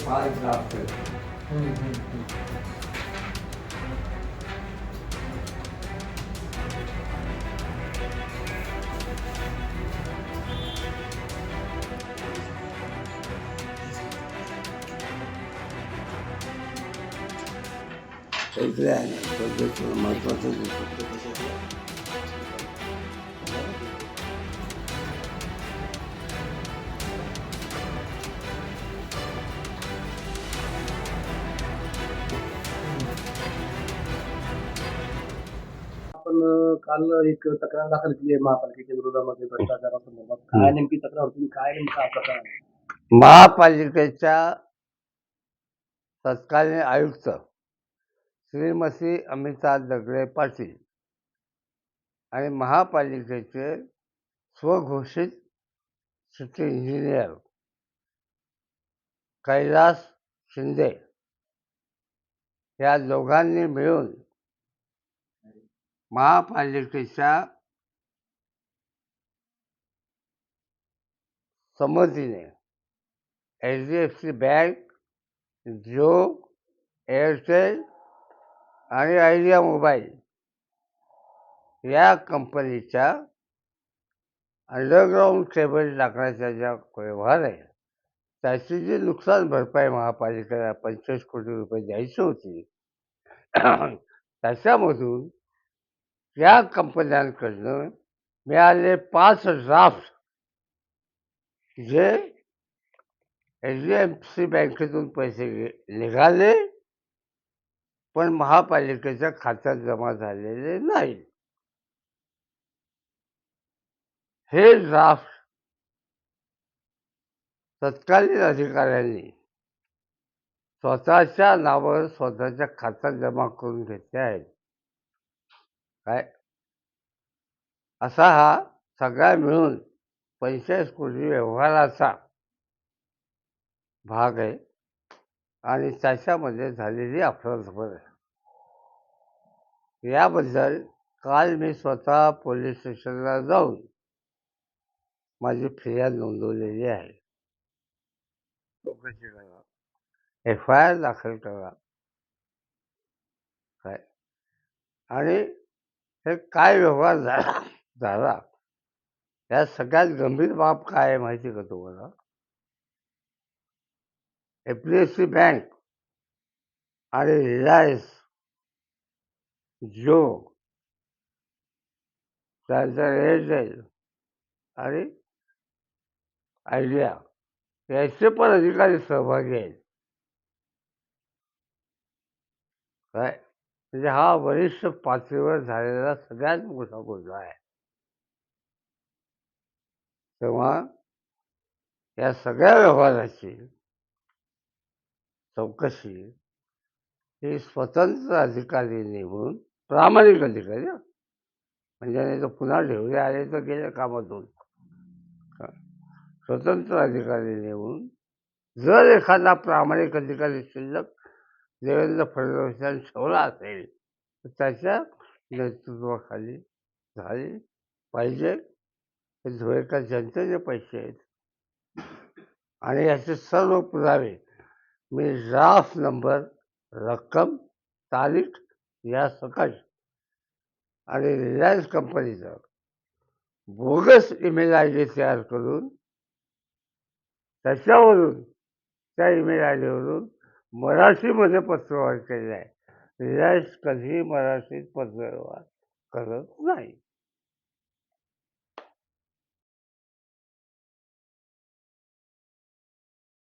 हा एक ड्राफ्ट आहे. काहीतरी आहे ना सध्या महत्वाचं आपण काल एक तक्रार दाखल केली आहे महापालिकेच्या विरोधामध्ये भ्रष्टाचारासंदर्भात. काय नेमकी तक्रार होती, काय नेमका प्रकार आहे? महापालिकेच्या तत्कालीन आयुक्त श्रीमती अमिता दगडे पाटील आणि महापालिकेचे स्वघोषित सिटी इंजिनियर कैलास शिंदे या दोघांनी मिळून महापालिकेच्या संमतीने HDFC बँक, जिओ, एअरटेल आणि आयडिया मोबाईल या कंपनीच्या अंडरग्राऊंड केबल टाकण्याचा ज्या व्यवहार आहे त्याची जी नुकसान भरपाई महापालिकेला 25 कोटी रुपये द्यायची होती त्याच्यामधून या कंपन्यांकडनं मिळाले 5 ड्राफ्ट जे HDFC बँकेतून पैसे निघाले पण महापालिकेच्या खात्यात जमा झालेले नाही. हे ड्राफ्ट तत्कालीन अधिकाऱ्यांनी स्वतःच्या नावावर स्वतःच्या खात्यात जमा करून घेतले आहेत. काय असा हा सगळा मिळून 45 कोटी व्यवहाराचा भाग आहे आणि त्याच्यामध्ये झालेली अफरातफर आहे. याबद्दल काल मी स्वतः पोलीस स्टेशनला जाऊन माझी फिर्याद नोंदवलेली आहे. चौकशी करा, FIR दाखल करा. काय आणि हे काय व्यवहार झाला या सगळ्यात गंभीर बाब काय आहे माहिती का तुम्हाला? HDFC बँक आणि रिलायन्स, जिओ, त्यानंतर एअरटेल आणि आयडिया याचे पण अधिकारी सहभागी आहेत. काय म्हणजे हा वरिष्ठ पातळीवर झालेला सगळ्यात मोठा गुन्हा आहे. तेव्हा या सगळ्या व्यवहाराची चौकशी ही स्वतंत्र अधिकारी नेमून, प्रामाणिक अधिकारी म्हणजे नाही तर पुन्हा ढेवले आले तर गेले कामातून, स्वतंत्र अधिकारी नेमून जर एखादा प्रामाणिक अधिकारी शिल्लक देवेंद्र फडणवीसांनी ठेवला असेल तर त्याच्या नेतृत्वाखाली झाली पाहिजे. हे धुळेकर जनतेचे पैसे आहेत आणि याचे सर्व पुरावे मी ड्राफ्ट नंबर, रक्कम, तारीख या सकट आणि रिलायन्स कंपनीचा बोगस ईमेल ID तयार करून त्याच्यावरून त्या ईमेल ID वरून मराठीमध्ये पत्रव्यवहार केले आहे. रिलायन्स कधीही मराठीत पत्रव्यवहार करत नाही.